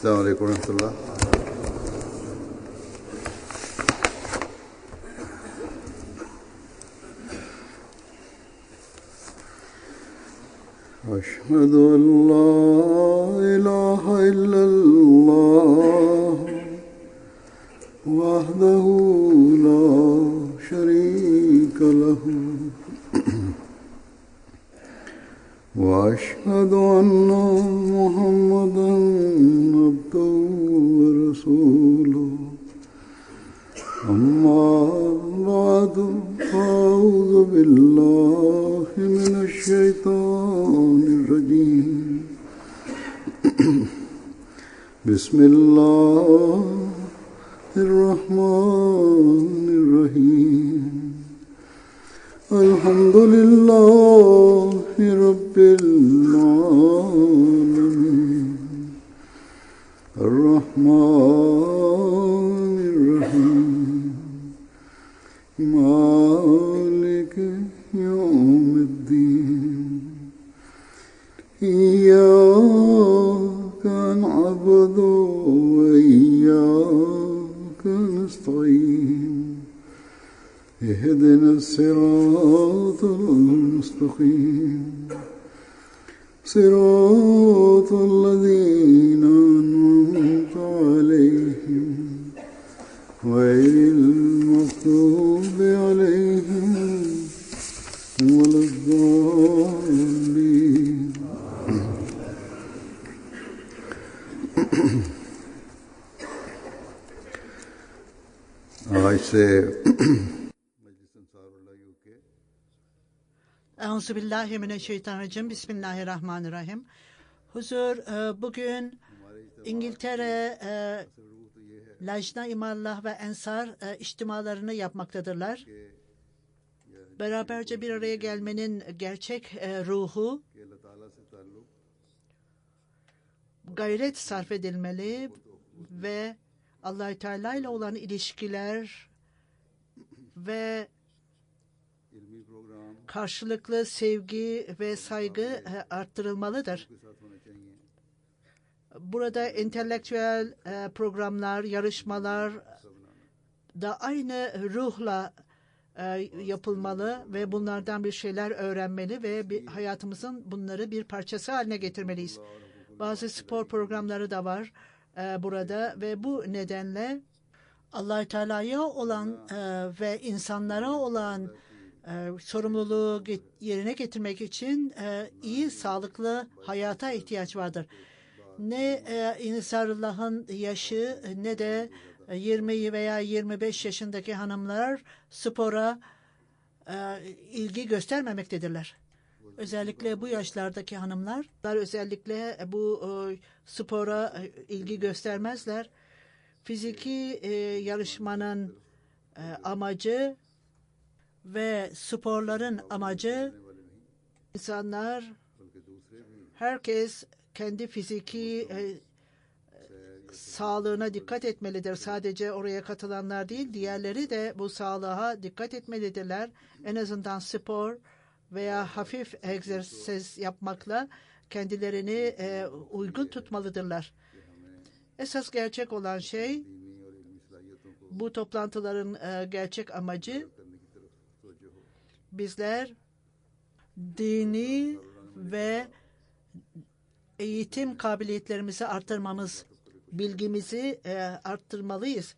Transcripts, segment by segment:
Esselamu Aleyküm ve Rahmetullah. أشهد أن لا إله إلا الله وحده لا شريك له وأشهد أن محمدا عبده ورسوله أما بعد فأعوذ بالله من الشيطان الرجيم بسم الله الرحمن الرحيم الحمد لله رب العالمين الرحمن الرحيم مالك يوم الدين إياك نعبد وإياك نستعين اهدنا الصراط المستقيم صراط الذين أنعمت عليهم غير المغضوب عليهم ولا الضالين. आज से Euzubillahimineşşeytanirracim. Bismillahirrahmanirrahim. Huzur, bugün İngiltere Lajna İmallah ve Ensar içtimalarını yapmaktadırlar. Beraberce bir araya gelmenin gerçek ruhu gayret sarf edilmeli ve Allah-u Teala ile olan ilişkiler ve karşılıklı sevgi ve saygı arttırılmalıdır. Burada entelektüel programlar, yarışmalar da aynı ruhla yapılmalı ve bunlardan bir şeyler öğrenmeli ve hayatımızın bunları bir parçası haline getirmeliyiz. Bazı spor programları da var burada ve bu nedenle Allah-u Teala'ya olan ve insanlara olan sorumluluğu yerine getirmek için iyi, sağlıklı hayata ihtiyaç vardır. Ne İnsarallah'ın yaşı ne de 20 veya 25 yaşındaki hanımlar spora ilgi göstermemektedirler. Özellikle bu yaşlardaki hanımlar özellikle bu spora ilgi göstermezler. Fiziki yarışmanın amacı ve sporların amacı insanlar, herkes kendi fiziki sağlığına dikkat etmelidir. Sadece oraya katılanlar değil, diğerleri de bu sağlığa dikkat etmelidirler. En azından spor veya hafif egzersiz yapmakla kendilerini uygun tutmalıdırlar. Esas gerçek olan şey, bu toplantıların gerçek amacı, bizler dini ve eğitim kabiliyetlerimizi arttırmamız, bilgimizi arttırmalıyız.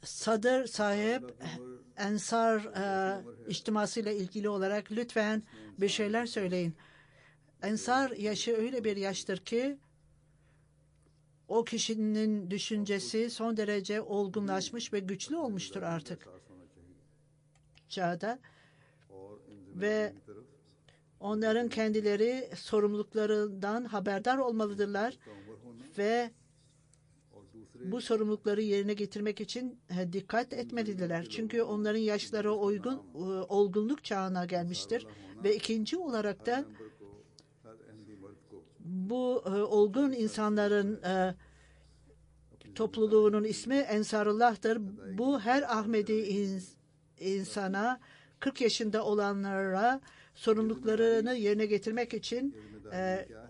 Sadır sahip Ensar içtimasıyla ilgili olarak lütfen bir şeyler söyleyin. Ensar yaşı öyle bir yaştır ki o kişinin düşüncesi son derece olgunlaşmış ve güçlü olmuştur artık çağda ve onların kendileri sorumluluklarından haberdar olmalıdırlar ve bu sorumlulukları yerine getirmek için dikkat etmelidirler. Çünkü onların yaşları olgunluk çağına gelmiştir. Ve ikinci olarak da bu olgun insanların topluluğunun ismi Ensarullah'tır. Bu her Ahmedi insana, 40 yaşında olanlara sorumluluklarını yerine getirmek için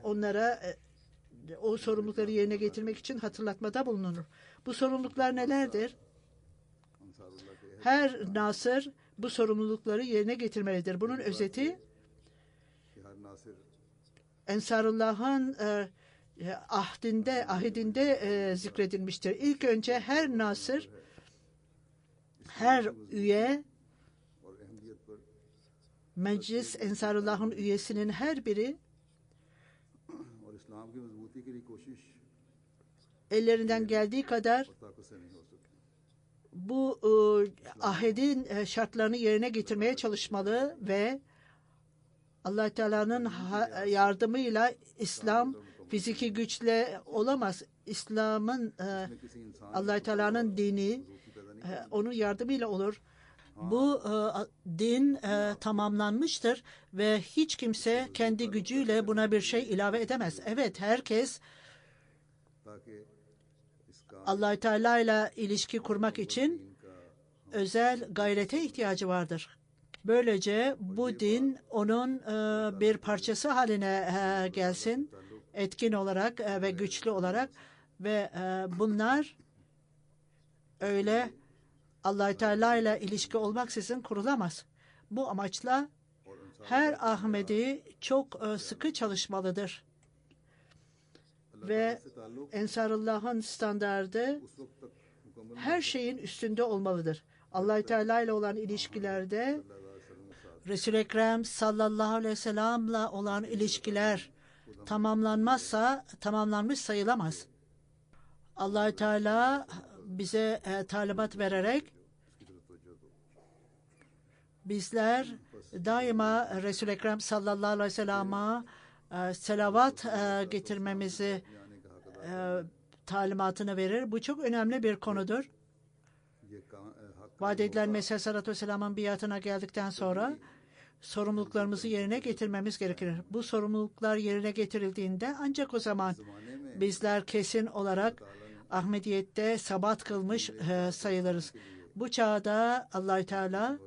onlara o sorumlulukları yerine getirmek için hatırlatmada bulunur. Bu sorumluluklar nelerdir? Her nasır bu sorumlulukları yerine getirmelidir. Bunun özeti Ensarullah'ın ahidinde zikredilmiştir. İlk önce her nasır, her üye, Meclis Ensarullah'ın üyesinin her biri ellerinden geldiği kadar bu ahidin şartlarını yerine getirmeye çalışmalı ve Allah Teala'nın yardımıyla İslam fiziki güçle olamaz. İslam'ın Allah Teala'nın dini onun yardımıyla olur. Bu din tamamlanmıştır ve hiç kimse kendi gücüyle buna bir şey ilave edemez. Evet, herkes Allah Teala ile ilişki kurmak için özel gayrete ihtiyacı vardır. Böylece bu din onun bir parçası haline gelsin, etkin olarak ve güçlü olarak ve bunlar öyle Allah Teala ile ilişki olmaksızın kurulamaz. Bu amaçla her Ahmedi çok sıkı çalışmalıdır. Ve Ensarullah'ın standardı her şeyin üstünde olmalıdır. Allah Teala ile olan ilişkilerde Resul-i Ekrem sallallahu aleyhi ve sellem'le olan ilişkiler tamamlanmış sayılamaz. Allah Teala bize talimat vererek bizler daima Resul-i Ekrem sallallahu aleyhi ve sellem'e selavat getirmemizi talimatını verir. Bu çok önemli bir konudur. Vaat edilen Mesih Aleyhisselatü Vesselam'ın biatına geldikten sonra sorumluluklarımızı yerine getirmemiz gerekir. Bu sorumluluklar yerine getirildiğinde ancak o zaman bizler kesin olarak Ahmediyet'te sabat kılmış sayılırız. Bu çağda Allah-u Teala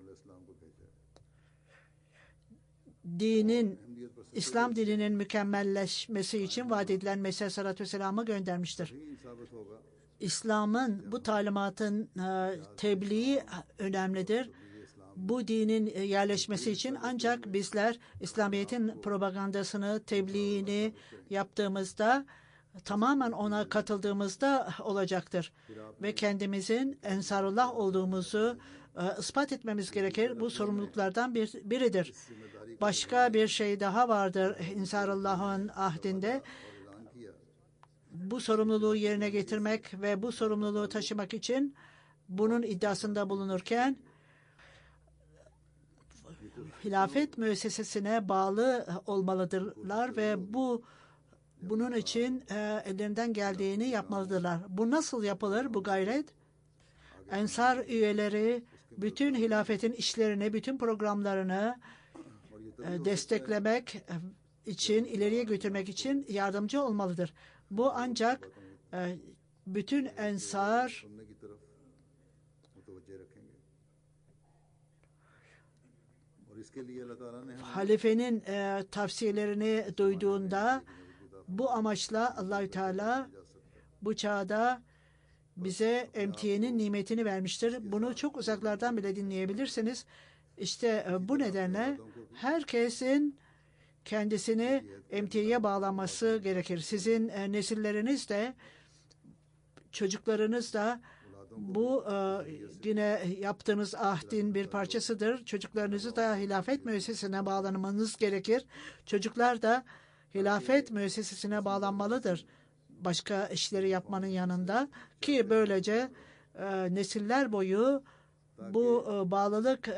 İslam dininin mükemmelleşmesi için vaat edilen Mesih Aleyhisselatü Vesselam'ı göndermiştir. İslam'ın bu talimatın tebliği önemlidir. Bu dinin yerleşmesi için ancak bizler İslamiyet'in propagandasını, tebliğini yaptığımızda, tamamen ona katıldığımızda olacaktır. Ve kendimizin Ensarullah olduğumuzu ispat etmemiz gerekir. Bu sorumluluklardan biridir. Başka bir şey daha vardır Ensarullah'ın ahdinde. Bu sorumluluğu yerine getirmek ve bu sorumluluğu taşımak için bunun iddiasında bulunurken hilafet müessesesine bağlı olmalıdırlar ve bunun için ellerinden geldiğini yapmalıdırlar. Bu nasıl yapılır bu gayret? Ensar üyeleri bütün hilafetin işlerini, bütün programlarını desteklemek için, ileriye götürmek için yardımcı olmalıdır. Bu ancak bütün ensar halifenin tavsiyelerini duyduğunda bu amaçla Allah-u Teala bu çağda bize emtiyenin nimetini vermiştir. Bunu çok uzaklardan bile dinleyebilirsiniz. İşte bu nedenle herkesin kendisini emtiyeye bağlaması gerekir. Sizin nesilleriniz de, çocuklarınız da bu yine yaptığınız ahdin bir parçasıdır. Çocuklarınızı da hilafet müessesesine bağlanmanız gerekir. Çocuklar da hilafet müessesesine bağlanmalıdır. Başka işleri yapmanın yanında ki böylece nesiller boyu bu bağlılık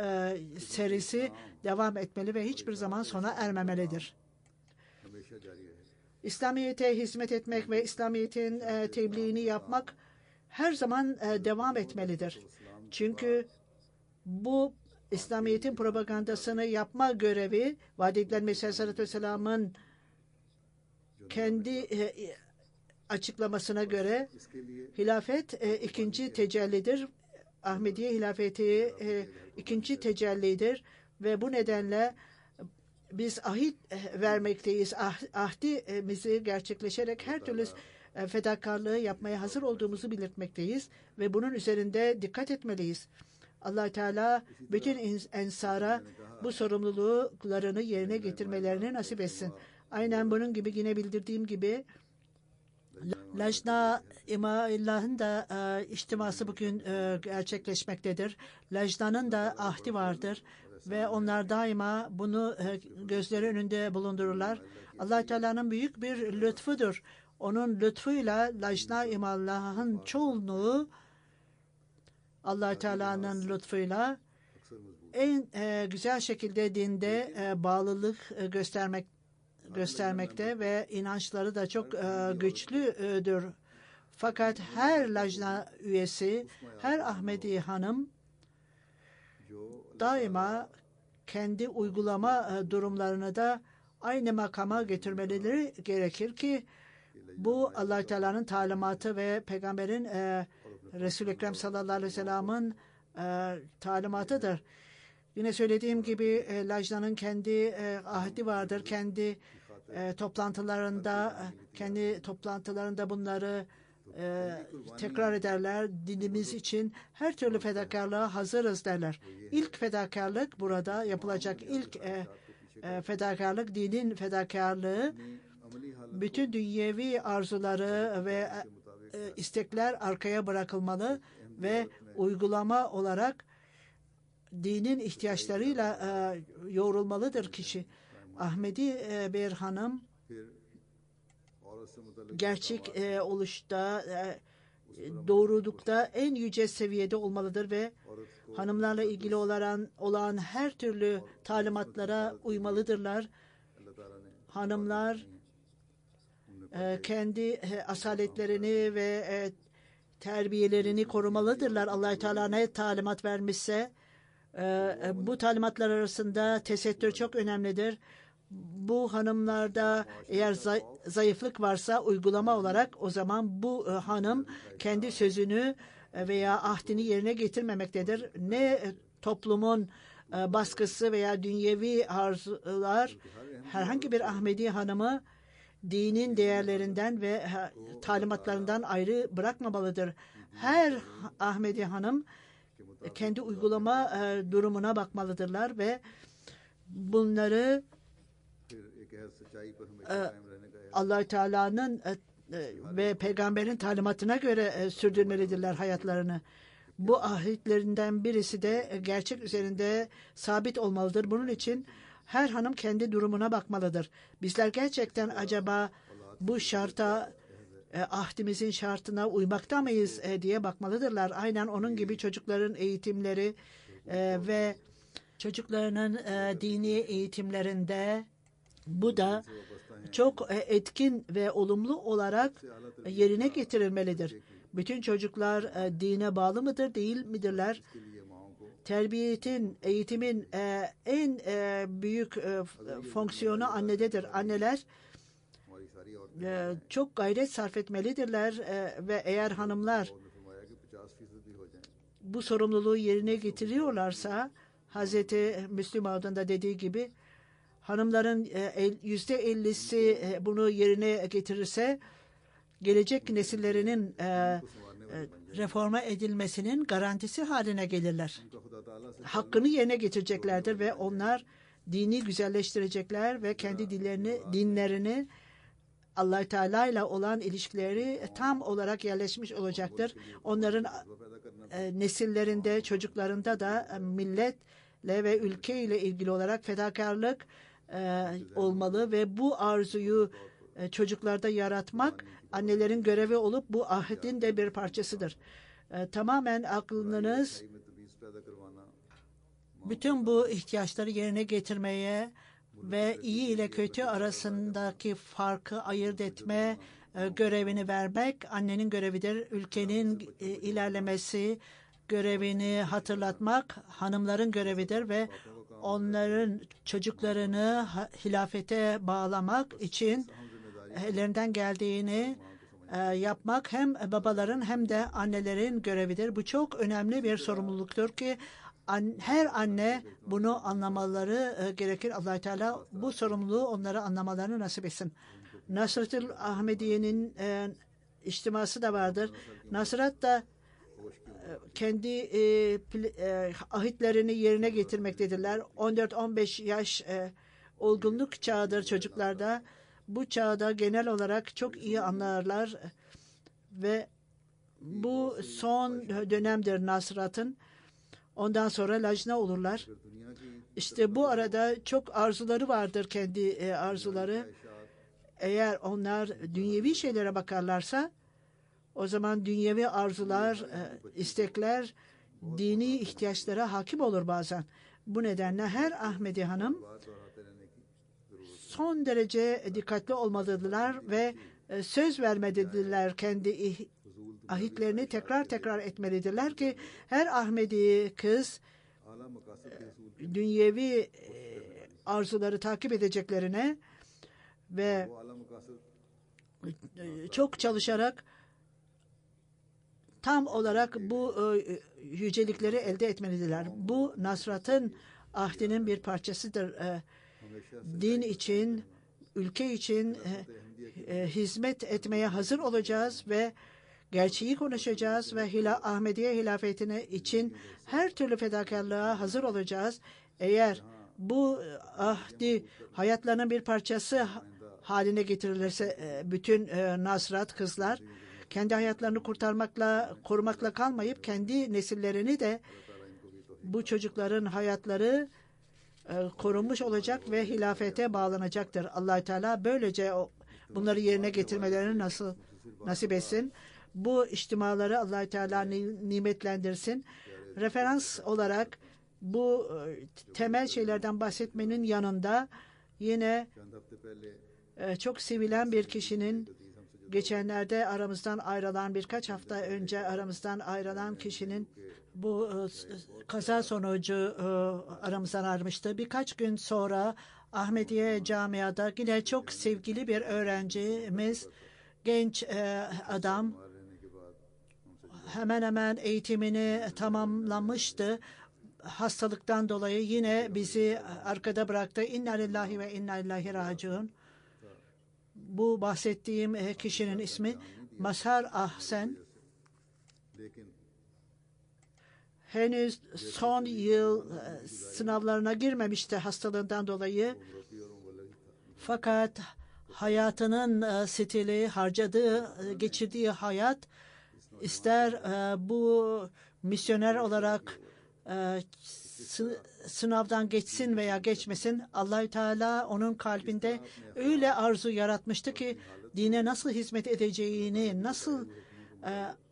serisi devam etmeli ve hiçbir zaman sona ermemelidir. İslamiyet'e hizmet etmek ve İslamiyet'in tebliğini yapmak her zaman devam etmelidir. Çünkü bu İslamiyet'in propagandasını yapma görevi vaat edilen Mesih Aleyhisselatü Vesselam'ın kendi açıklamasına göre hilafet ikinci tecellidir. Ahmediye hilafeti ikinci tecellidir ve bu nedenle biz ahit vermekteyiz. Ahdimizi gerçekleşerek her türlü fedakarlığı yapmaya hazır olduğumuzu belirtmekteyiz ve bunun üzerinde dikkat etmeliyiz. Allah Teala bütün ensara bu sorumluluklarını yerine getirmelerini nasip etsin. Aynen bunun gibi yine bildirdiğim gibi Lajna İmaillah'ın da içtiması bugün gerçekleşmektedir. Lajna'nın da ahdi vardır ve onlar daima bunu gözleri önünde bulundururlar. Allah Teala'nın büyük bir lütfudur. Onun lütfuyla Lajna İmaillah'ın çoğunluğu Allah Teala'nın lütfuyla en güzel şekilde dinde bağlılık göstermekte ve inançları da çok güçlüdür. Fakat her lajna üyesi, her Ahmedi hanım daima kendi uygulama durumlarını da aynı makama getirmeleri gerekir ki bu Allah Teala'nın talimatı ve Peygamberin Resul-i Ekrem sallallahu aleyhi ve sellem'in talimatıdır. Yine söylediğim gibi Lajna'nın kendi ahdi vardır. Kendi toplantılarında bunları tekrar ederler. Dinimiz için her türlü fedakarlığa hazırız derler. İlk fedakarlık burada yapılacak ilk fedakarlık, dinin fedakarlığı. Bütün dünyevi arzuları ve istekler arkaya bırakılmalı ve uygulama olarak dinin ihtiyaçlarıyla yoğrulmalıdır kişi. Ahmedi bir hanım gerçek oluşta, doğrulukta en yüce seviyede olmalıdır ve hanımlarla ilgili olan her türlü talimatlara uymalıdırlar. Hanımlar kendi asaletlerini ve terbiyelerini korumalıdırlar. Allah-u Teala ne talimat vermişse bu talimatlar arasında tesettür çok önemlidir. Bu hanımlarda eğer zayıflık varsa uygulama olarak o zaman bu hanım kendi sözünü veya ahdini yerine getirmemektedir. Ne toplumun baskısı veya dünyevi arzular herhangi bir Ahmedi hanımı dinin değerlerinden ve talimatlarından ayrı bırakmamalıdır. Her Ahmedi hanım kendi uygulama durumuna bakmalıdırlar ve bunları Allah Teala'nın ve peygamberin talimatına göre sürdürmelidirler hayatlarını. Bu ahitlerinden birisi de gerçek üzerinde sabit olmalıdır. Bunun için her hanım kendi durumuna bakmalıdır. Bizler gerçekten acaba bu şarta, ahdimizin şartına uymakta mıyız diye bakmalıdırlar. Aynen onun gibi çocukların eğitimleri ve çocuklarının dini eğitimlerinde bu da çok etkin ve olumlu olarak yerine getirilmelidir. Bütün çocuklar dine bağlı mıdır, değil midirler? Terbiyetin, eğitimin en büyük fonksiyonu annededir. Anneler çok gayret sarf etmelidirler ve eğer hanımlar bu sorumluluğu yerine getiriyorlarsa Hazreti Müslim adında dediği gibi hanımların %50'si bunu yerine getirirse gelecek nesillerinin reforma edilmesinin garantisi haline gelirler. Hakkını yerine getireceklerdir ve onlar dini güzelleştirecekler ve kendi dinlerini Allah Teala ile olan ilişkileri tam olarak yerleşmiş olacaktır. Onların nesillerinde, çocuklarında da milletle ve ülkeyle ilgili olarak fedakarlık olmalı ve bu arzuyu çocuklarda yaratmak annelerin görevi olup bu ahdin de bir parçasıdır. Tamamen aklınız bütün bu ihtiyaçları yerine getirmeye ve iyi ile kötü arasındaki farkı ayırt etme görevini vermek annenin görevidir. Ülkenin ilerlemesi görevini hatırlatmak hanımların görevidir ve onların çocuklarını hilafete bağlamak için ellerinden geldiğini yapmak hem babaların hem de annelerin görevidir. Bu çok önemli bir sorumluluktur ki her anne bunu anlamaları gerekir. Allah Teala bu sorumluluğu onlara anlamalarını nasip etsin. Nasretül Ahmediye'nin içtiması da vardır. Nasrat da kendi ahitlerini yerine getirmektedirler. 14-15 yaş olgunluk çağıdır çocuklarda. Bu çağda genel olarak çok iyi anlarlar ve bu son dönemdir Nasrat'ın. Ondan sonra lacna olurlar. İşte bu arada çok arzuları vardır, kendi arzuları. Eğer onlar dünyevi şeylere bakarlarsa o zaman dünyevi arzular, istekler dini ihtiyaçlara hakim olur bazen. Bu nedenle her Ahmedi hanım son derece dikkatli olmalıdırlar ve söz vermelidirler, kendi ahitlerini tekrar tekrar etmelidirler ki her Ahmedi kız dünyevi arzuları takip edeceklerine ve çok çalışarak tam olarak bu yücelikleri elde etmelidirler. Bu Nasrat'ın ahdinin bir parçasıdır. Din için, ülke için hizmet etmeye hazır olacağız ve gerçeği konuşacağız ve Ahmediye hilafetine için her türlü fedakarlığa hazır olacağız. Eğer bu ahdi hayatlarının bir parçası haline getirilirse bütün Nasrat kızlar kendi hayatlarını korumakla kalmayıp kendi nesillerini de bu çocukların hayatları korunmuş olacak ve hilafete bağlanacaktır. Allah Teala böylece bunları yerine getirmelerini nasip etsin. Bu içtimaları Allah Teala nimetlendirsin. Referans olarak bu temel şeylerden bahsetmenin yanında yine çok sevilen bir kişinin geçenlerde aramızdan ayrılan, birkaç hafta önce aramızdan ayrılan kişinin bu kaza sonucu aramızdan ayrılmıştı. Birkaç gün sonra Ahmediye Camia'da yine çok sevgili bir öğrencimiz, genç adam, hemen hemen eğitimini tamamlamıştı. Hastalıktan dolayı yine bizi arkada bıraktı. İnna lillahi ve inna ileyhi raciun. Bu bahsettiğim kişinin ismi Mazhar Ahsen. Henüz son yıl sınavlarına girmemişti hastalığından dolayı. Fakat hayatının stili, geçirdiği hayat, ister bu misyoner olarak sınavdan geçsin veya geçmesin, Allah-u Teala onun kalbinde öyle arzu yaratmıştı ki dine nasıl hizmet edeceğini, nasıl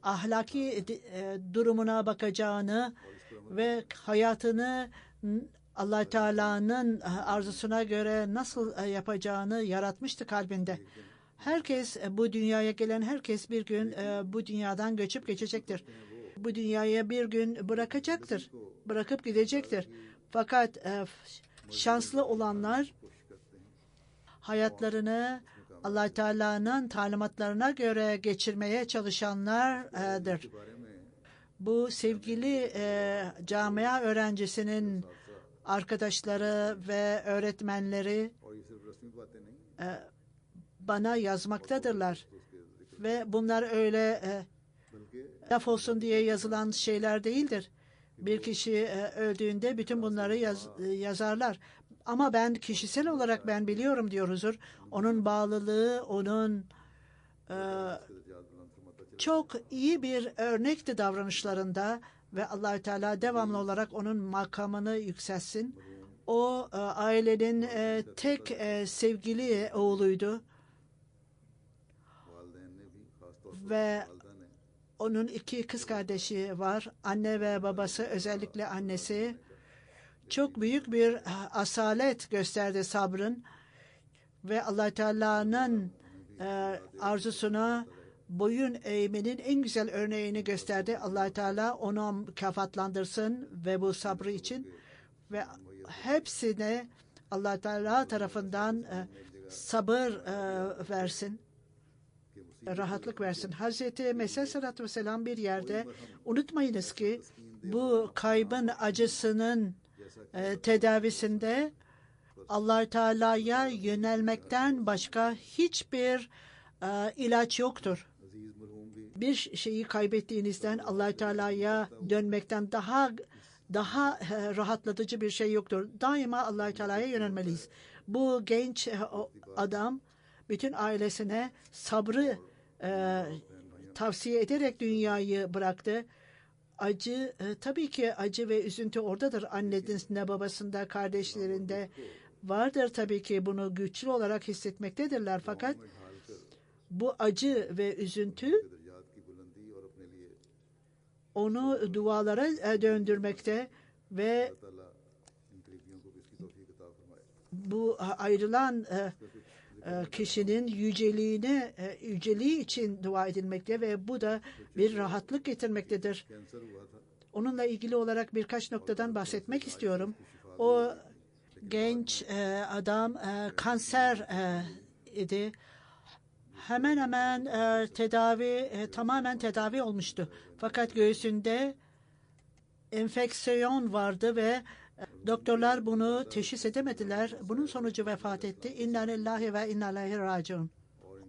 ahlaki durumuna bakacağını ve hayatını Allah Teala'nın arzusuna göre nasıl yapacağını yaratmıştı kalbinde. Herkes, bu dünyaya gelen herkes bir gün bu dünyadan göçüp geçecektir. Bu dünyaya bir gün bırakıp gidecektir. Fakat şanslı olanlar hayatlarını Allah Teala'nın talimatlarına göre geçirmeye çalışanlardır. Bu sevgili camia öğrencisinin arkadaşları ve öğretmenleri bana yazmaktadırlar ve bunlar öyle laf olsun diye yazılan şeyler değildir. Bir kişi öldüğünde bütün bunları yazarlar. Ama ben kişisel olarak ben biliyorum diyor huzur. Onun bağlılığı, onun çok iyi bir örnekti davranışlarında ve Allah-u Teala devamlı olarak onun makamını yükseltsin. O ailenin tek sevgili oğluydu ve onun 2 kız kardeşi var. Anne ve babası, özellikle annesi çok büyük bir asalet gösterdi, sabrın ve Allah Teala'nın arzusuna boyun eğmenin en güzel örneğini gösterdi. Allah Teala onu mükafatlandırsın ve bu sabrı için ve hepsine Allah Teala tarafından sabır versin, rahatlık versin. Hazreti Mesih Aleyhisselatü Vesselam bir yerde, unutmayınız ki bu kaybın acısının tedavisinde Allah Teala'ya yönelmekten başka hiçbir ilaç yoktur. Bir şeyi kaybettiğinizden Allah Teala'ya dönmekten daha rahatlatıcı bir şey yoktur. Daima Allah Teala'ya yönelmeliyiz. Bu genç adam bütün ailesine sabrı tavsiye ederek dünyayı bıraktı. Acı, tabii ki acı ve üzüntü oradadır. Annesinde, babasında, kardeşlerinde vardır tabii ki, bunu güçlü olarak hissetmektedirler. Fakat bu acı ve üzüntü onu dualara döndürmekte ve bu ayrılan kişinin yüceliği için dua edilmekte ve bu da bir rahatlık getirmektedir. Onunla ilgili olarak birkaç noktadan bahsetmek istiyorum. O genç adam kanser idi. Hemen hemen tamamen tedavi olmuştu. Fakat göğsünde enfeksiyon vardı ve doktorlar bunu teşhis edemediler. Bunun sonucu vefat etti. İnna lillahi ve inna ileyhi raciun.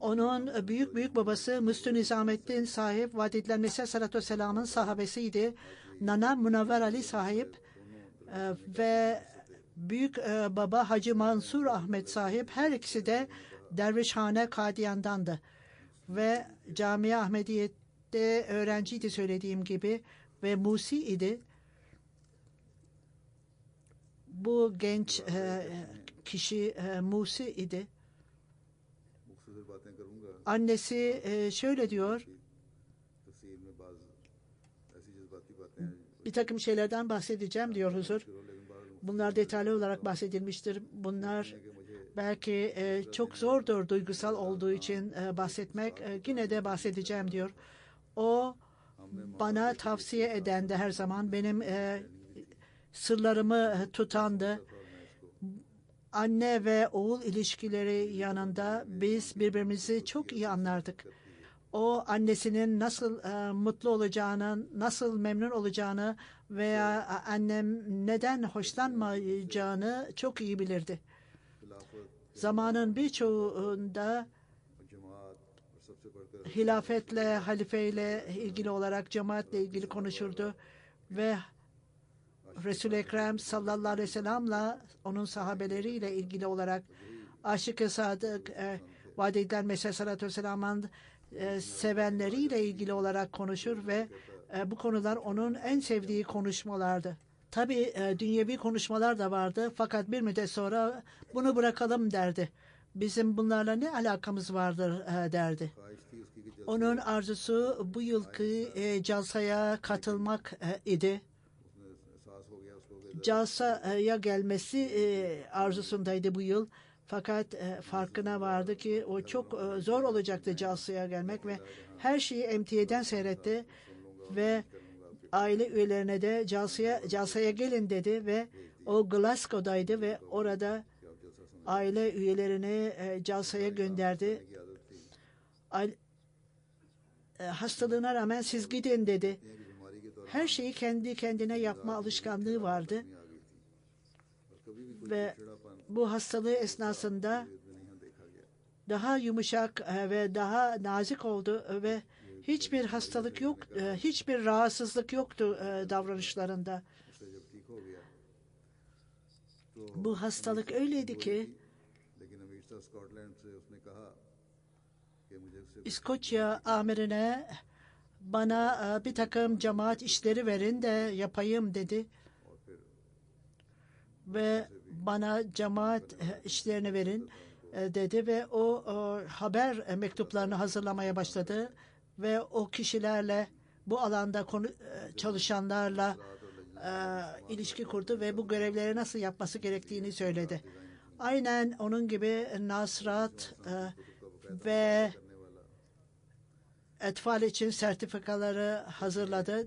Onun büyük babası Müslü Nizamettin sahip, vaad edilen Mesih Aleyhisselatü Vesselam'ın sahabesiydi. Nana Münevver Ali sahip ve büyük baba Hacı Mansur Ahmet sahip, her ikisi de Dervişhane Kadiyan'dandı. Ve Camia Ahmediye'de öğrenciydi söylediğim gibi ve Musi idi. Bu genç kişi Musi idi. Annesi şöyle diyor, bir takım şeylerden bahsedeceğim diyor huzur. Bunlar detaylı olarak bahsedilmiştir. Bunlar belki çok zordur duygusal olduğu için bahsetmek. Yine de bahsedeceğim diyor. O bana tavsiye eden de her zaman benim sırlarımı tutandı. Anne ve oğul ilişkileri yanında biz birbirimizi çok iyi anlardık. O annesinin nasıl mutlu olacağını, nasıl memnun olacağını veya annem neden hoşlanmayacağını çok iyi bilirdi. Zamanın birçoğunda hilafetle, halifeyle ilgili olarak cemaatle ilgili konuşurdu ve Resul-i Ekrem sallallahu aleyhi ve sellem'le onun sahabeleriyle ilgili olarak Aşık-ı Sadık vaad edilen Mesih Aleyhisselatü Vesselam'ın sevenleriyle ilgili olarak konuşur ve bu konular onun en sevdiği konuşmalardı. Tabii dünyevi konuşmalar da vardı fakat bir müddet sonra bunu bırakalım derdi. Bizim bunlarla ne alakamız vardır derdi. Onun arzusu bu yılki calsaya katılmak idi. Calsaya gelmesi arzusundaydı bu yıl. Fakat farkına vardı ki o çok zor olacaktı calsaya gelmek ve her şeyi emtiyeden seyretti ve aile üyelerine de calsaya gelin dedi ve o Glasgow'daydı ve orada aile üyelerini calsaya gönderdi. Hastalığına rağmen siz gidin dedi. Her şeyi kendi kendine yapma alışkanlığı vardı. Ve bu hastalığı esnasında daha yumuşak ve daha nazik oldu ve hiçbir hastalık yok, hiçbir rahatsızlık yoktu davranışlarında. Bu hastalık öyleydi ki İskoçya amirine bana bir takım cemaat işleri verin de yapayım dedi. Ve bana cemaat işlerini verin dedi ve o haber mektuplarını hazırlamaya başladı ve o kişilerle bu alanda çalışanlarla ilişki kurdu ve bu görevleri nasıl yapması gerektiğini söyledi. Aynen onun gibi Nasrat ve etfal için sertifikaları hazırladı.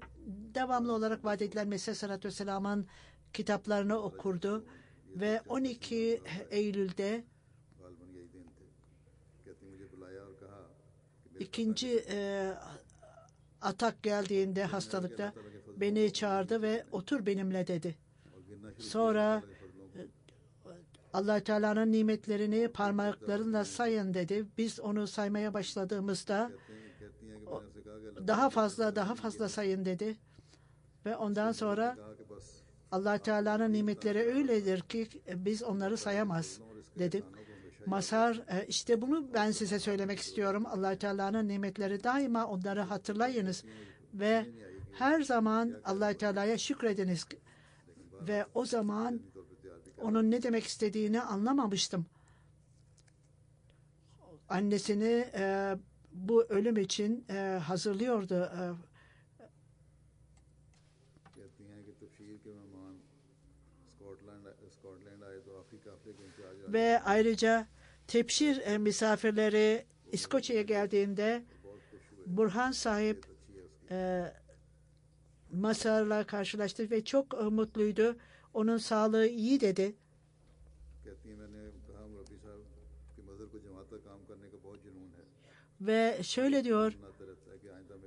Devamlı olarak vaad edilen Mesih Aleyhisselatü Vesselam'ın kitaplarını okurdu ve 12 Eylül'de ikinci atak geldiğinde hastalıkta beni çağırdı ve otur benimle dedi. Sonra Allah Teala'nın nimetlerini parmaklarınla sayın dedi. Biz onu saymaya başladığımızda daha fazla sayın dedi. Ve ondan sonra Allah Teala'nın nimetleri öyledir ki biz onları sayamaz dedi. Mazhar, işte bunu ben size söylemek istiyorum. Allah Teala'nın nimetleri, daima onları hatırlayınız ve her zaman Allah Teala'ya şükrediniz. Ve o zaman onun ne demek istediğini anlamamıştım. Annesini bu ölüm için hazırlıyordu. Ve ayrıca tebşir misafirleri İskoçya'ya geldiğinde Burhan sahip Mazhar'la karşılaştı ve çok mutluydu. Onun sağlığı iyi dedi. Ve şöyle diyor,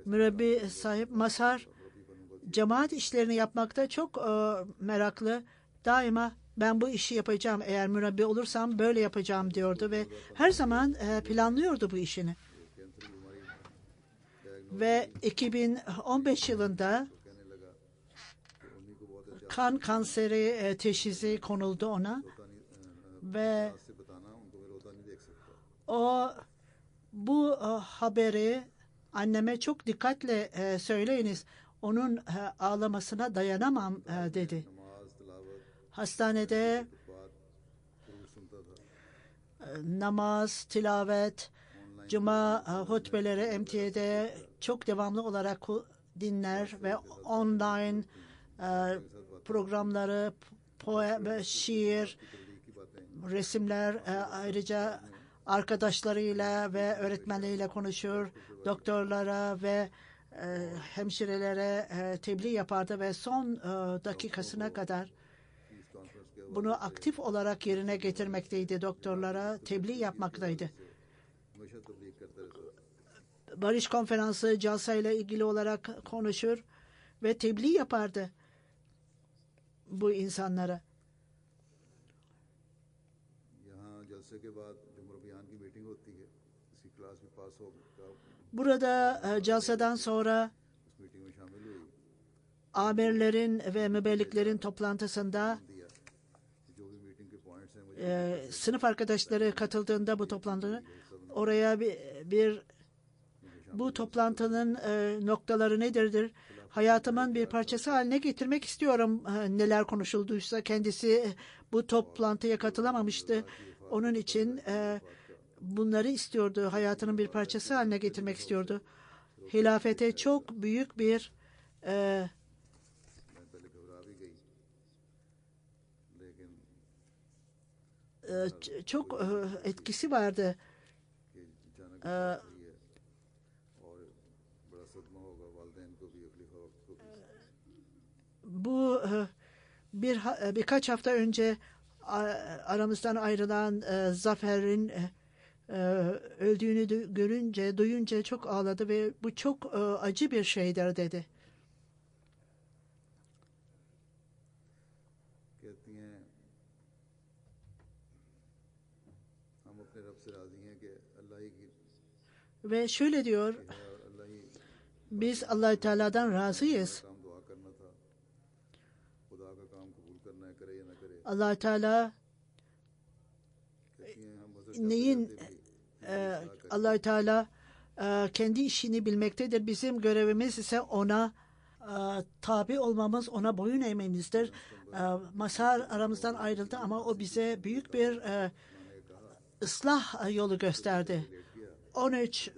Mürabbi sahip Mazhar cemaat işlerini yapmakta çok meraklı. Daima ben bu işi yapacağım, eğer mürabbi olursam böyle yapacağım diyordu ve her zaman planlıyordu bu işini. Ve 2015 yılında kan kanseri teşhisi konuldu ona ve o bu haberi anneme çok dikkatle söyleyiniz. Onun ağlamasına dayanamam dedi. Hastanede namaz, tilavet, cuma hutbeleri MT'de çok devamlı olarak dinler ve online programları, poem, şiir, resimler, ayrıca arkadaşlarıyla ve öğretmenleriyle konuşur, doktorlara ve hemşirelere tebliğ yapardı ve son dakikasına kadar bunu aktif olarak yerine getirmekteydi. Doktorlara tebliğ yapmaktaydı. Barış konferansı, Jalsa ile ilgili olarak konuşur ve tebliğ yapardı bu insanlara. Burada Jalsa'dan sonra amirlerin ve mübelliklerin toplantısında sınıf arkadaşları katıldığında bu toplantıya oraya bu toplantının noktaları nedirdir? Hayatımın bir parçası haline getirmek istiyorum. Neler konuşulduysa kendisi bu toplantıya katılamamıştı. Onun için bunları istiyordu. Hayatının bir parçası haline getirmek istiyordu. Hilafete çok büyük bir çok etkisi vardı. Bu birkaç hafta önce aramızdan ayrılan Zafer'in öldüğünü duyunca çok ağladı ve bu çok acı bir şeydir dedi. Ve şöyle diyor, biz Allah Teala'dan razıyız. Allah Teala Allah Teala kendi işini bilmektedir. Bizim görevimiz ise ona tabi olmamız, ona boyun eğmemizdir. Mazhar aramızdan ayrıldı ama o bize büyük bir ıslah yolu gösterdi. 13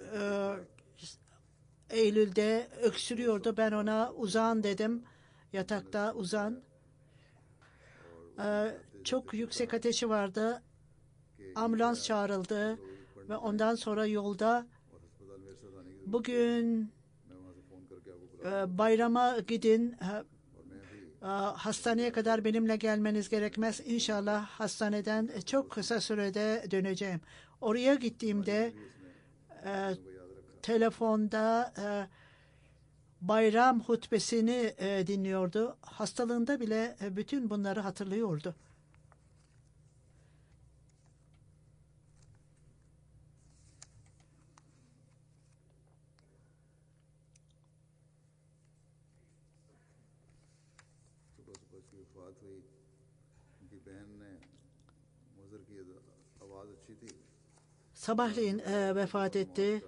Eylül'de öksürüyordu. Ben ona uzan dedim. Yatakta uzan. Çok yüksek ateşi vardı. Ambulans çağrıldı ve ondan sonra yolda bugün bayrama gidin, hastaneye kadar benimle gelmeniz gerekmez. İnşallah hastaneden çok kısa sürede döneceğim. Oraya gittiğimde telefonda bayram hutbesini dinliyordu. Hastalığında bile bütün bunları hatırlıyordu. सुबह सुबह उसकी वफात हुई। उनकी बहन ने मुज़र की आवाज़ अच्छी थी। Sabahleyin vefat etti.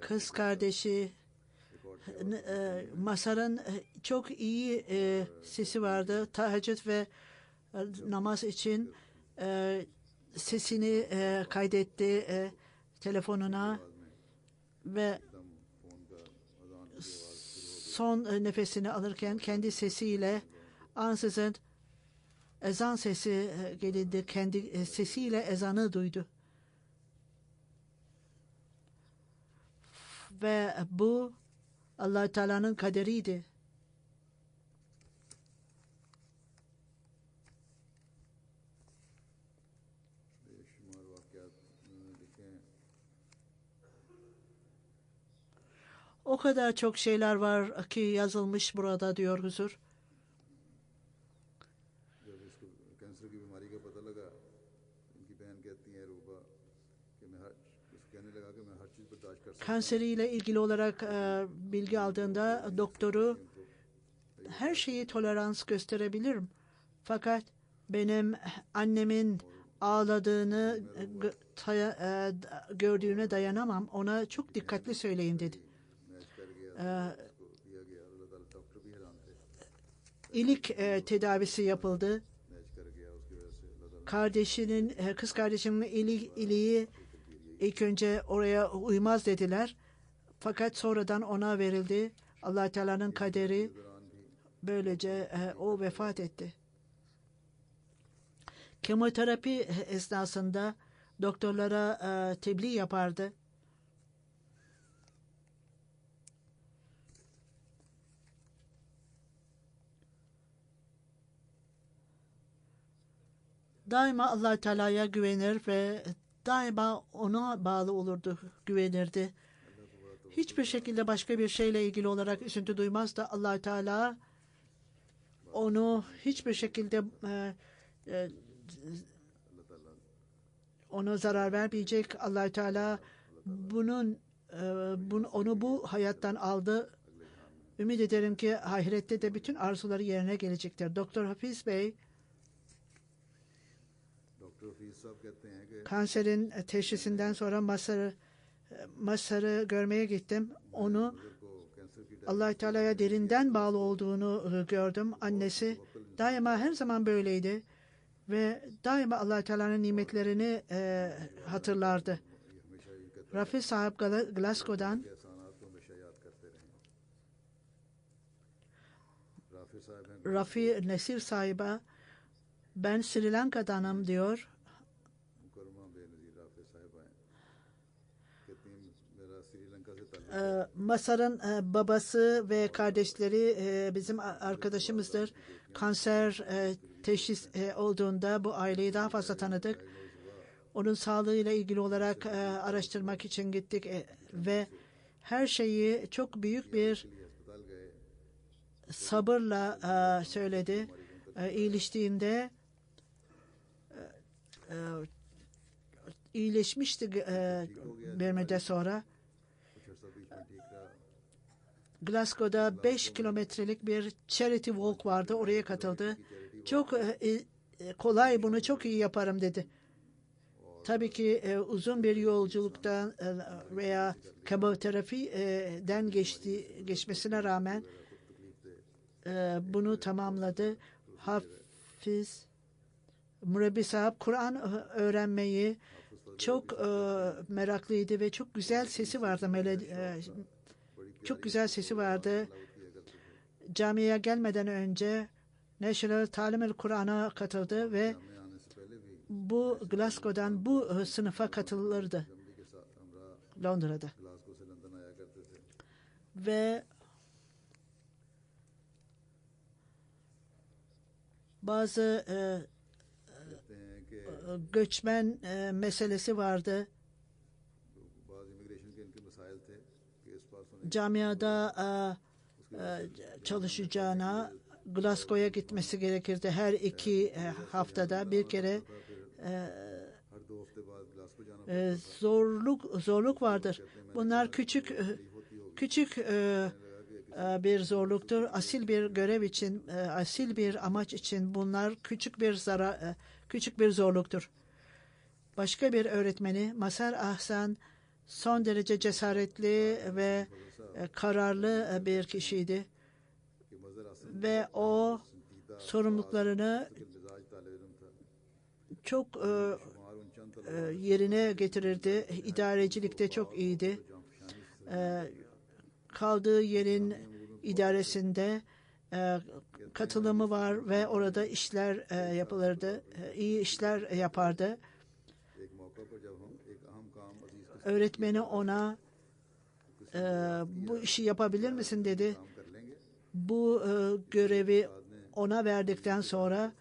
Kız kardeşi Masar'ın çok iyi sesi vardı. Teheccüd ve namaz için sesini kaydetti telefonuna ve son nefesini alırken kendi sesiyle ansızın ezan sesi geldi. Kendi sesiyle ezanı duydu. Ve bu Allah Teala'nın kaderiydi. बेशुमार वाक़यात उन्होंने लिखे हैं। O kadar çok şeyler var ki yazılmış burada diyor huzur. जब इसको कैंसर की बीमारी का पता लगा, इनकी बहन कहती है रूबा कि मैं कहने लगा कि मैं हर चीज़ बर्दाश्त कर सकता हूँ। Kanseriyle ilgili olarak bilgi aldığında doktoru her şeyi tolerans gösterebilirim. Fakat benim annemin ağladığını gördüğüne dayanamam. Ona çok dikkatli söyleyin dedi. İlik tedavisi yapıldı. Kız kardeşimin iliği ilk önce oraya uymaz dediler. Fakat sonradan ona verildi. Allah Teala'nın kaderi, böylece o vefat etti. Kemoterapi esnasında doktorlara tebliğ yapardı. Daima Allah Teala'ya güvenir ve daima ona bağlı olurdu, güvenirdi. Hiçbir şekilde başka bir şeyle ilgili olarak üzüntü duymaz da Allah Teala onu hiçbir şekilde ona zarar vermeyecek. Allah Teala onu bu hayattan aldı. Ümit ederim ki ahirette de bütün arzuları yerine gelecektir. Doktor Hafiz Bey kanserin teşhisinden sonra Masar'ı görmeye gittim. Onu Allah Teala'ya derinden bağlı olduğunu gördüm. Annesi daima her zaman böyleydi ve daima Allah Teala'nın nimetlerini hatırlardı. Rafi sahip Glasgow'dan Rafi Nesir sahibi ben Sri Lanka'danım diyor. Masar'ın babası ve kardeşleri bizim arkadaşımızdır. Kanser teşhis olduğunda bu aileyi daha fazla tanıdık. Onun sağlığıyla ilgili olarak araştırmak için gittik ve her şeyi çok büyük bir sabırla söyledi. İyileştiğinde iyileşmişti bir müddet sonra. Glasgow'da 5 kilometrelik bir charity walk vardı. Oraya katıldı. Çok kolay, bunu çok iyi yaparım dedi. Tabii ki uzun bir yolculuktan veya kemoterapiden geçmesine rağmen bunu tamamladı. Hafiz Mürebbi sahip Kur'an öğrenmeyi çok meraklıydı ve çok güzel sesi vardı. Çok güzel sesi vardı. Camiye gelmeden önce National Talim-el Kur'an'a katıldı ve bu Glasgow'dan bu sınıfa katılırdı. Londra'da. Ve bazı göçmen meselesi vardı. Camiada çalışacağına Glasgow'ya gitmesi gerekirdi. Her 2 haftada bir kere हर 2 हफ्ते बाद ग्लासगो जाना zorluk vardır. Bunlar küçük bir zorluktur. Asil bir görev için, asil bir amaç için bunlar küçük bir zorluktur. Başka bir öğretmeni Mazhar Ahsan son derece cesaretli ve kararlı bir kişiydi ve o sorumluluklarını çok yerine getirirdi. İdarecilikte çok iyiydi. Kaldığı yerin idaresinde katılımı var ve orada işler yapılırdı. İyi işler yapardı. Öğretmeni ona bu işi yapabilir misin dedi. Bu görevi ona verdikten sonra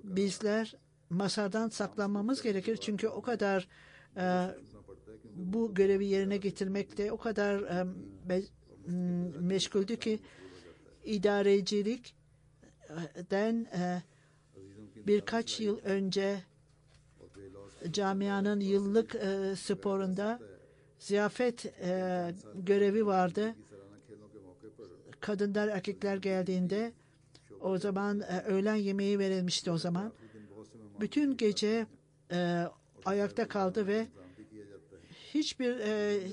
bizler Masar'dan saklanmamız gerekir. Çünkü o kadar bu görevi yerine getirmekte o kadar meşguldü ki idarecilikten birkaç yıl önce camianın yıllık sporunda ziyafet görevi vardı. Kadınlar erkekler geldiğinde o zaman öğlen yemeği verilmişti o zaman. Bütün gece ayakta kaldı ve hiçbir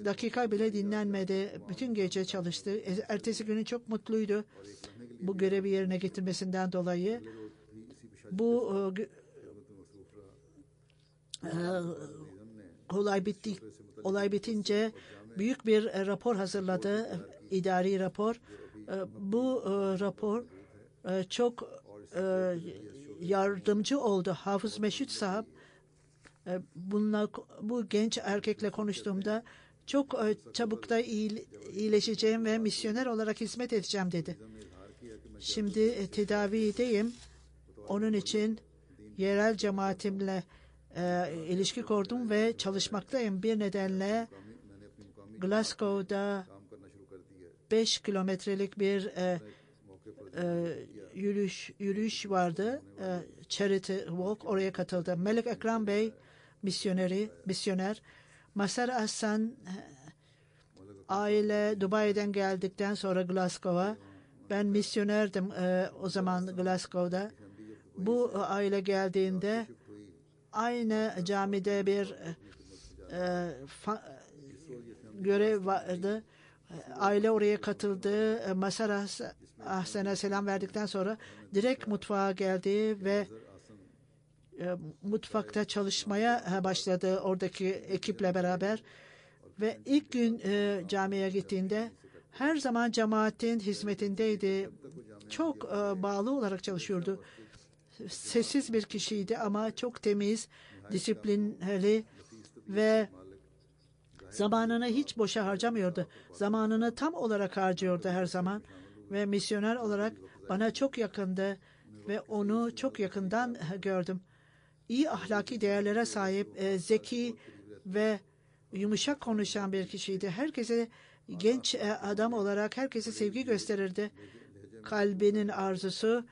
dakika bile dinlenmedi. Bütün gece çalıştı. Ertesi günü çok mutluydu bu görevi yerine getirmesinden dolayı. Bu olay bitince büyük bir rapor hazırladı, idari rapor. Bu rapor çok yardımcı oldu. Hafız Meşhut Sahab bu genç erkekle konuştuğumda çok çabuk da iyileşeceğim ve misyoner olarak hizmet edeceğim dedi. Şimdi tedavideyim. Onun için yerel cemaatimle ilişki kurdum ve çalışmaktayım. Bir nedenle Glasgow'da 5 kilometrelik bir yürüyüş vardı. Charity Walk. Oraya katıldı. Melik Ekram Bey misyoner. Mazhar Ahsan aile Dubai'den geldikten sonra Glasgow'a, ben misyonerdim o zaman Glasgow'da. Bu aile geldiğinde aynı camide bir görev vardı. Aile oraya katıldı. Mazhar Ahsan'a selam verdikten sonra direkt mutfağa geldi ve mutfakta çalışmaya başladı oradaki ekiple beraber. Ve ilk gün camiye gittiğinde her zaman cemaatin hizmetindeydi. Çok bağlı olarak çalışıyordu. Sessiz bir kişiydi ama çok temiz, disiplinli ve zamanını hiç boşa harcamıyordu. Zamanını tam olarak harcıyordu her zaman. Ve misyoner olarak bana çok yakındı ve onu çok yakından gördüm. İyi ahlaki değerlere sahip, zeki ve yumuşak konuşan bir kişiydi. Herkese, genç adam olarak herkese sevgi gösterirdi. Kalbinin arzusu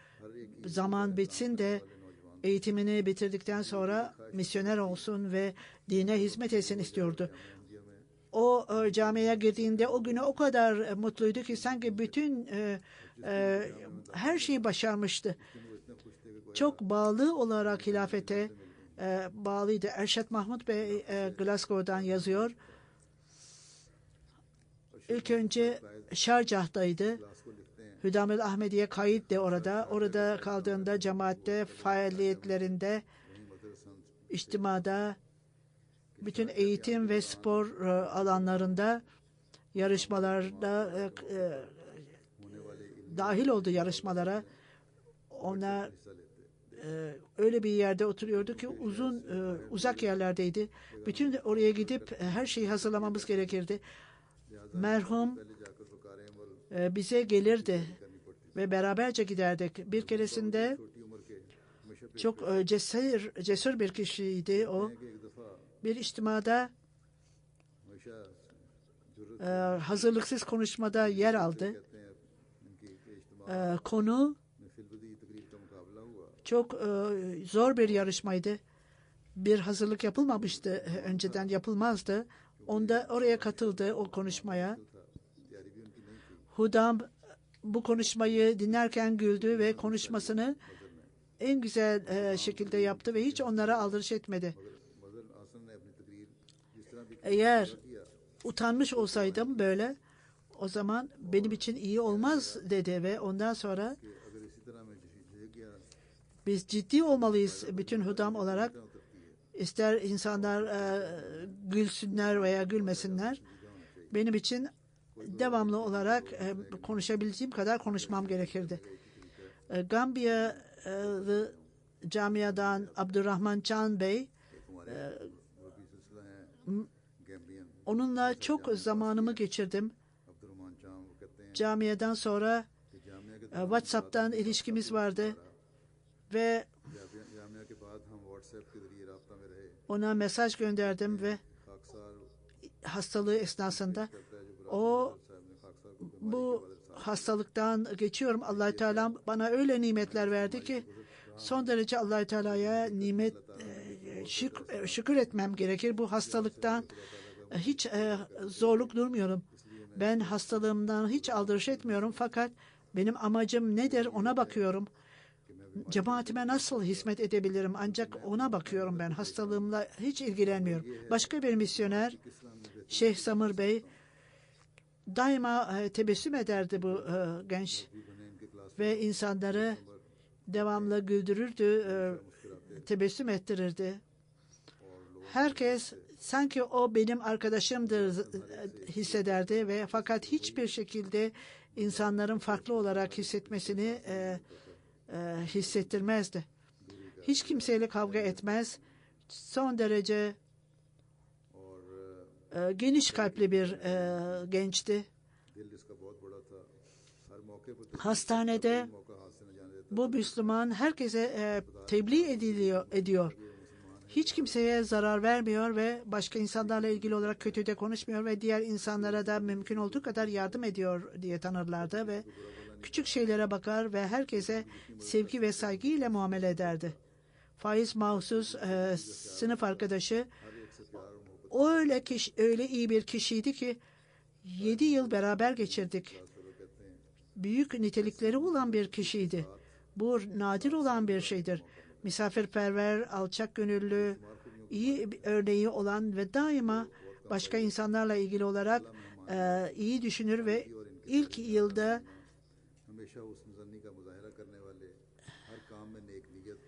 zaman bitsin de eğitimini bitirdikten sonra misyoner olsun ve dine hizmet etsin istiyordu. O camiye girdiğinde o günü o kadar mutluydu ki sanki bütün her şeyi başarmıştı. Çok bağlı olarak hilafete bağlıydı. Erşat Mahmut Bey Glasgow'dan yazıyor. İlk önce Şarjah'taydı. Hüdamel Ahmediye kayıt de orada. Orada kaldığında cemaatte, faaliyetlerinde, içtimada, bütün eğitim ve spor alanlarında, yarışmalarda dahil oldu yarışmalara. Onlar öyle bir yerde oturuyordu ki uzak yerlerdeydi. Bütün oraya gidip her şeyi hazırlamamız gerekirdi. Merhum bize gelirdi ve beraberce giderdik. Bir keresinde çok cesur bir kişiydi o. Bir içtimada hazırlıksız konuşmada yer aldı. konu में फिलबदी तकरीर का मुकाबला हुआ çok zor bir yarışmaydı. Bir hazırlık yapılmamıştı. Önceden yapılmazdı. Onda oraya katıldı o konuşmaya. था तैयारी भी उनकी नहीं थी Hudam bu konuşmayı dinlerken güldü ve konuşmasını en güzel şekilde yaptı ve hiç onlara aldırış etmedi. मगर आसन ने अपनी तकरीर जिस तरह भी Eğer किया utanmış olsaydım böyle, o zaman benim için iyi olmaz dedi ve ondan sonra कि अगर इसी तरह मैं झिझक गया biz ciddi olmalıyız bütün Hudam olarak. उतरती है İster insanlar gülsünler veya gülmesinler. Benim için devamlı olarak konuşabildiğim kadar konuşmam gerekirdi. Gambiyalı camiadan Abdurrahman Can Bey, एक हमारे वो भी सिलसिला है Gambian onunla çok zamanımı geçirdim. Abdurrahman चाम वो कहते हैं Camiadan sonra कि जामिया के WhatsApp'tan ilişkimiz vardı ve Jamia के बाद हम व्हाट्सएप के जरिए राब्ता में रहे ona mesaj gönderdim ve खाकसार hastalığı esnasında कहता है जो o साहब ने खाकसार को bu hastalıktan geçiyorum. Allah-u Teala bana öyle nimetler verdi ki son derece Allah-u Teala'ya nimet şükür etmem gerekir. Bu hastalıktan hiç zorluk durmuyorum. Ben hastalığımdan hiç aldırış etmiyorum fakat benim amacım nedir ona bakıyorum. Cemaatime nasıl hizmet edebilirim ancak ona bakıyorum ben. Hastalığımla hiç ilgilenmiyorum. Başka bir misyoner Şeyh Samir Bey daima tebessüm ederdi bu genç ve insanları devamlı güldürürdü, tebessüm ettirirdi. Herkes sanki o benim arkadaşımdır hissederdi ve fakat hiçbir şekilde insanların farklı olarak hissetmesini hissettirmezdi. Hiç kimseyle kavga etmez. Son derece geniş kalpli bir gençti. दिल जिसका बहुत बड़ा था हर मौके पर Hastanede मौका हाथ से न जाने देता bu Müslüman herkese tebliğ ediyor. Hiç kimseye zarar vermiyor ve başka insanlarla ilgili olarak kötü de konuşmuyor ve diğer insanlara da mümkün olduğu kadar yardım ediyor diye tanırlardı ve küçük şeylere bakar ve herkese sevgi ve saygı ile muamele ederdi. Faiz mahsus sınıf arkadaşı öyle iyi bir kişiydi ki 7 yıl beraber geçirdik. Büyük nitelikleri olan bir kişiydi. Bu nadir olan bir şeydir. Misafirperver, alçak gönüllü, iyi bir örneği olan ve daima başka insanlarla ilgili olarak iyi düşünür ve ilk yılda हमेशा हुस्न ज़न्नी का मुज़ाहिरा करने वाले हर काम में नेक नियत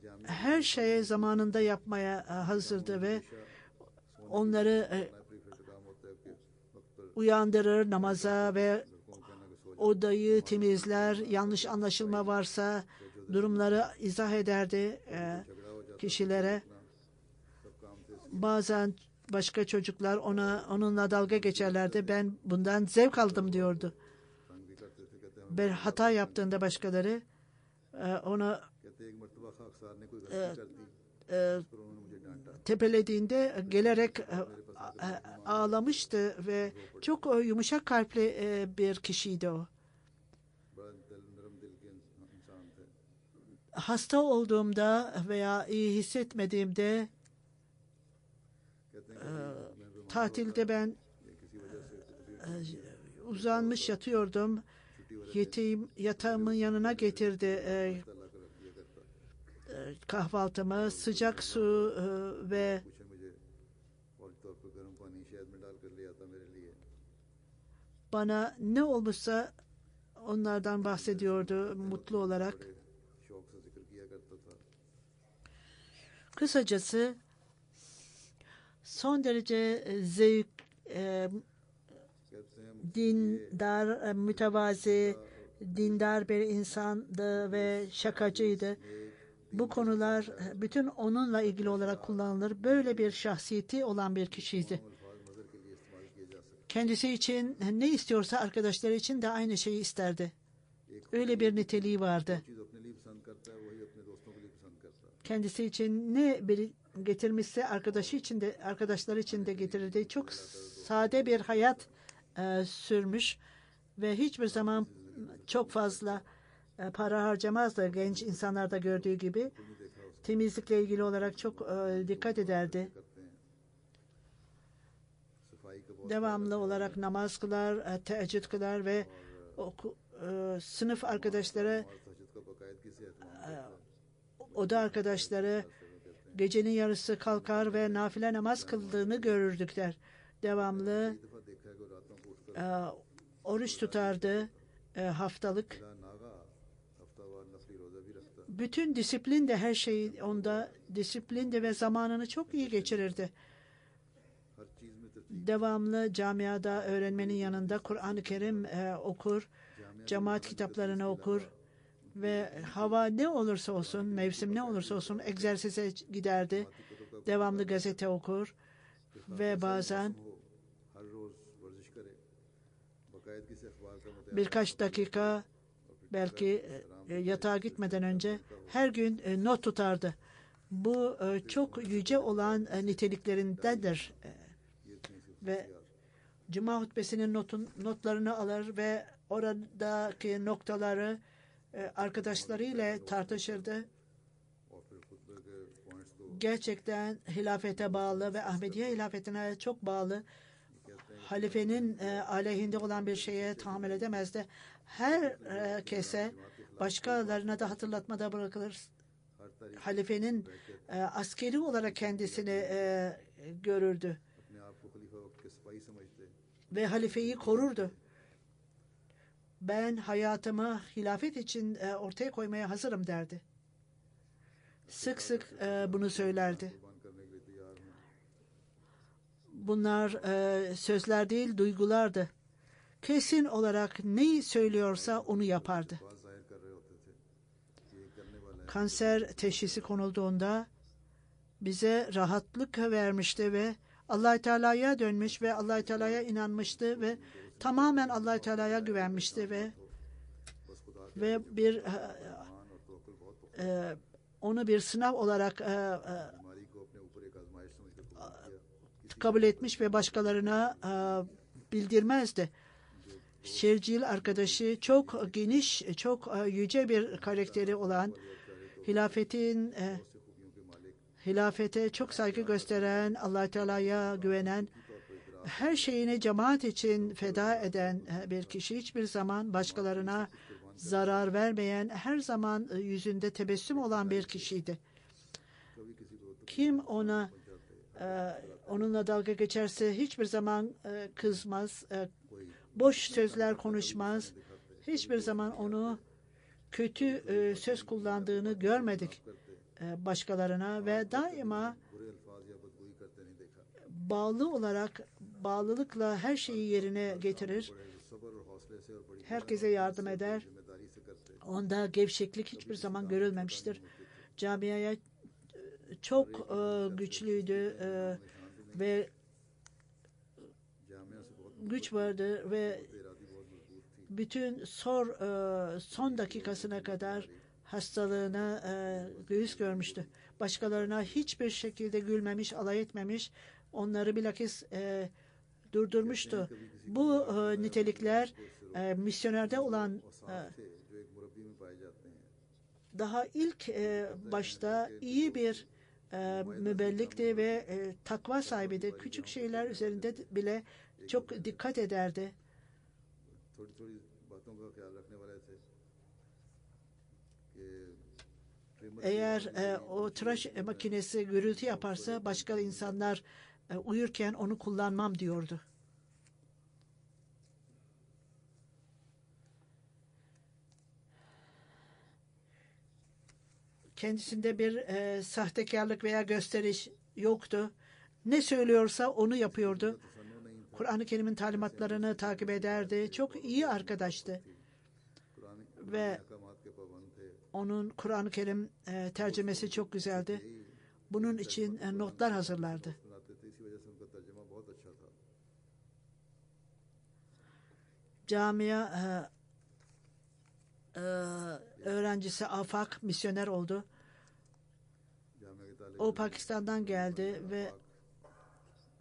Jamia her şeye zamanında yapmaya hazırdı ve onları prefect काम होता है कि वक्त पर uyandırır namaza ve को कहना कि सो odayı temizler, yanlış anlaşılma varsa durumları izah ederdi kişilere. सब काम थे Bazen başka çocuklar onunla dalga geçerlerdi. Ben bundan zevk aldım diyordu. तंग भी करते थे कहते हैं Bir hata yaptığında başkaları ona कहते एक मरतबा खाकसार ने कोई गलती कर दी e, उस पर उन्होंने मुझे डांटा tepelediğinde gelerek ağlamıştı ve çok yumuşak kalpli bir kişiydi o. बड़ा नरम दिल के इंसान थे Hasta olduğumda veya iyi hissetmediğimde कहते हैं कि मैं बीमार tatilde ben या किसी वजह से uzanmış yatıyordum. Yatağımın yanına getirdi अल्लाह का रख दिया करता kahvaltımı, sıcak su ve पूछे मुझे और तौर पर गर्म पानी शहद में डाल कर ले आता मेरे लिए bana ne olmuşsa onlardan bahsediyordu mutlu olarak. शौक से जिक्र किया करता था Kısacası son derece zevk, कहते हैं dindar, mütevazi, dindar bir insandı ve şakacıydı. Bu konular bütün onunla ilgili olarak kullanılır. Böyle bir şahsiyeti olan bir kişiydi. अल्फाज मज़र के लिए इस्तेमाल किए जा सकते Kendisi için ne istiyorsa arkadaşları için de aynı şeyi isterdi. Öyle bir niteliği vardı. चीज़ अपने लिए पसंद करता है वही अपने दोस्तों के लिए पसंद करता है Kendisi için ne bir getirmişse arkadaşları için de getirirdi. Çok sade bir hayat sürmüş ve hiçbir zaman çok fazla para harcamazdı, genç insanlarda gördüğü gibi. Temizlikle ilgili olarak çok dikkat ederdi. Devamlı olarak namaz kılar, teheccüd kılar ve sınıf arkadaşları, oda arkadaşları gecenin yarısı kalkar ve nafile namaz kıldığını görürdükler. Devamlı oruç tutardı haftalık. Bütün disiplin de, her şey onda disiplindi ve zamanını çok iyi geçirirdi. Devamlı camiada öğrenmenin yanında Kur'an-ı Kerim okur, cemaat kitaplarını okur ve hava ne olursa olsun, mevsim ne olursa olsun egzersize giderdi. Devamlı gazete okur ve bazen birkaç dakika, belki yatağa gitmeden önce her gün not tutardı. Bu çok yüce olan niteliklerindendir. Ve Cuma hutbesinin notlarını alır ve oradaki noktaları arkadaşlarıyla tartışırdı. Gerçekten hilafete bağlı ve Ahmediye hilafetine çok bağlı, halifenin aleyhinde olan bir şeye tahammül edemezdi. Herkese, başkalarına da hatırlatmada bırakılır. Halifenin askeri olarak kendisini görürdü ve halifeyi korurdu. Ben hayatımı hilafet için ortaya koymaya hazırım derdi. Sık sık bunu söylerdi. Bunlar sözler değil, duygulardı. Kesin olarak neyi söylüyorsa onu yapardı. Kanser teşhisi konulduğunda bize rahatlık vermişti ve Allah-u Teala'ya dönmüş ve Allah-u Teala'ya inanmıştı ve tamamen Allah-u Teala'ya güvenmişti ve onu bir sınav olarak kabul etmiş ve başkalarına bildirmezdi. Şercil arkadaşı çok geniş, çok yüce bir karakteri olan, hilafete çok saygı gösteren, Allah-u Teala'ya güvenen, her şeyini cemaat için feda eden bir kişi, hiçbir zaman başkalarına zarar vermeyen, her zaman yüzünde tebessüm olan bir kişiydi. Kim onunla dalga geçerse hiçbir zaman kızmaz, boş sözler konuşmaz. Hiçbir zaman onu kötü söz kullandığını görmedik başkalarına ve daima bağlılıkla her şeyi yerine getirir. Herkese yardım eder. Onda gevşeklik hiçbir zaman görülmemiştir. Camiaya çok güçlüydü ve güç vardı ve bütün son dakikasına kadar hastalığına göğüs görmüştü. Başkalarına hiçbir şekilde gülmemiş, alay etmemiş, onları bilakis durdurmuştu. Bu nitelikler misyonerde olan daha ilk başta iyi bir mübellikti ve takva sahibiydi. Küçük şeyler üzerinde bile çok dikkat ederdi. Eğer o tıraş makinesi gürültü yaparsa başka insanlar uyurken onu kullanmam diyordu. Kendisinde bir sahtekarlık veya gösteriş yoktu. Ne söylüyorsa onu yapıyordu. Kur'an-ı Kerim'in talimatlarını takip ederdi. Çok iyi arkadaştı. Ve onun Kur'an-ı Kerim tercümesi çok güzeldi. Bunun için notlar hazırlardı. Camia öğrencisi Afak misyoner oldu. O Pakistan'dan geldi ve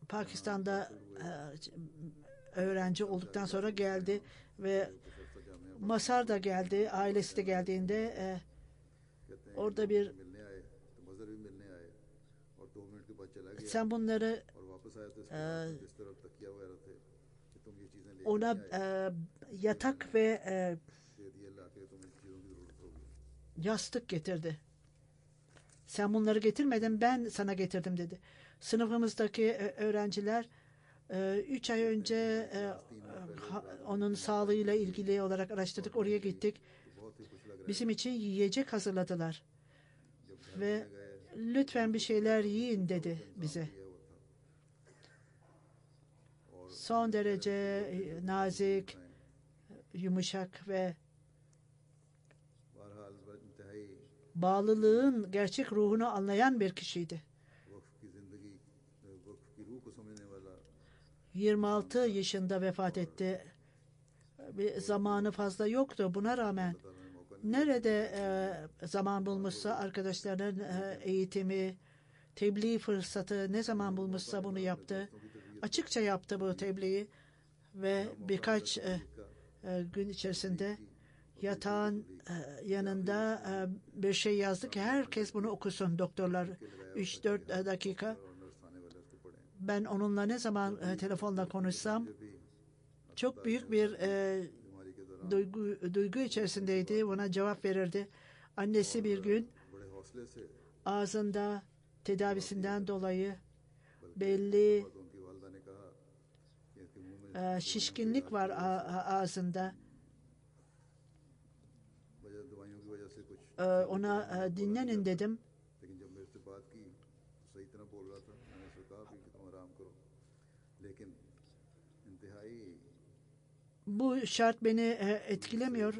Pakistan'da öğrenci olduktan sonra geldi ve Masar da geldi, ailesi de geldiğinde orada bir sen bunları ona yatak ve yastık getirdi. Sen bunları getirmedin, ben sana getirdim dedi. Sınıfımızdaki öğrenciler 3 ay önce onun sağlığıyla ilgili olarak araştırdık. Oraya gittik. Bizim için yiyecek hazırladılar. Ve lütfen bir şeyler yiyin dedi bize. Son derece nazik, yumuşak ve bağlılığın gerçek ruhunu anlayan bir kişiydi. 26 yaşında vefat etti. Bir zamanı fazla yoktu. Buna rağmen nerede zaman bulmuşsa arkadaşlarının eğitimi, tebliğ fırsatı ne zaman bulmuşsa bunu yaptı. Açıkça yaptı bu tebliği ve birkaç gün içerisinde yatağın yanında bir şey yazdı ki herkes bunu okusun doktorlar. 3-4 dakika. Ben onunla ne zaman telefonla konuşsam çok büyük bir duygu içerisindeydi. Buna cevap verirdi. Annesi bir gün ağzında tedavisinden dolayı belli şişkinlik var ağzında. Ona dinlenin dedim. Bu şart beni etkilemiyor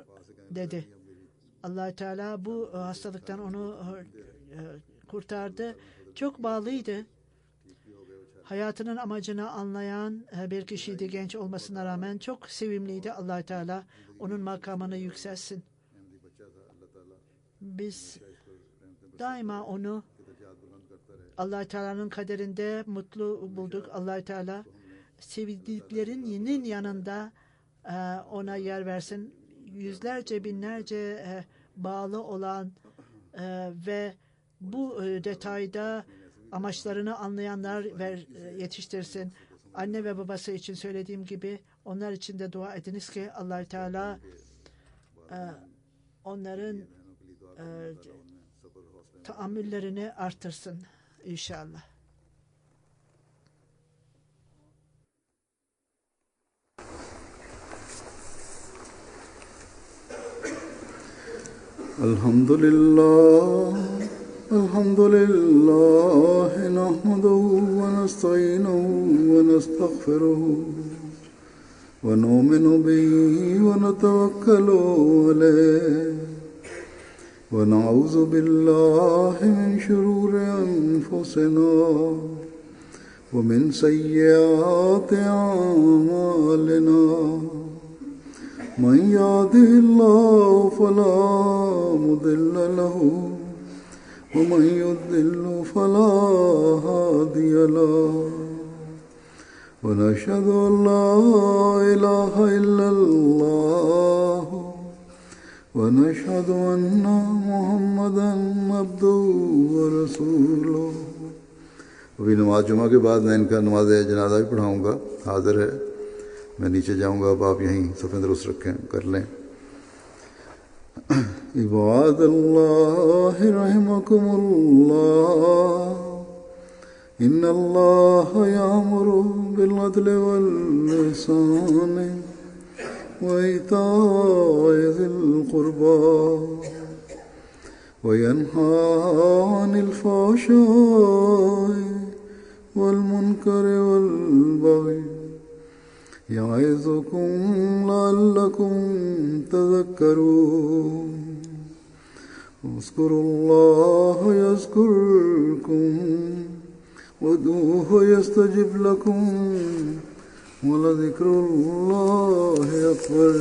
dedi. Allah Teala bu hastalıktan onu kurtardı. Çok bağlıydı. Hayatının amacını anlayan bir kişiydi genç olmasına rağmen. Çok sevimliydi. Allah Teala onun makamını yükselsin. Biz daima onu Allah Teala'nın kaderinde mutlu bulduk. Allah Teala sevdiklerinin yanında ona yer versin. Yüzlerce binlerce bağlı olan ve bu detayda amaçlarını anlayanlar yetiştirsin. Anne ve babası için söylediğim gibi onlar için de dua ediniz ki Allah Teala onların taammüllerini artırsın inşallah. Elhamdülillah, elhamdülillah, nahmaduhu ve nesta'inuhu ve nestağfiruhu ve nu'minu bihi ve netevekkalu aleyh ve na'udzu billahi min şururi enfusina ve min seyyiati a'malina. من يهده الله فلا مضل له ومن يضلل فلا هادي له ونشهد أن لا إله إلا الله ونشهد أن محمدا عبده ورسوله. अभी नमाज जुमा के बाद मैं इनका नमाज जनाजा भी पढ़ाऊँगा, हाजिर है. मैं नीचे जाऊंगा, अब आप यहीं सफ़े दुरुस्त रखें कर लें. इबादल्लाह रहमकुमुल्लाह इन्नल्लाह यामुरु बिल-अदलि वल-इहसान व ईताइ ज़िल-क़ुरबा व यन्हा अनिल फ़हशाइ वल-मुनकरि वल-बग़य يعظكم لعلكم تذكرون. اذكروا الله يذكركم وادعوه يستجب لكم ولذكر الله أكبر.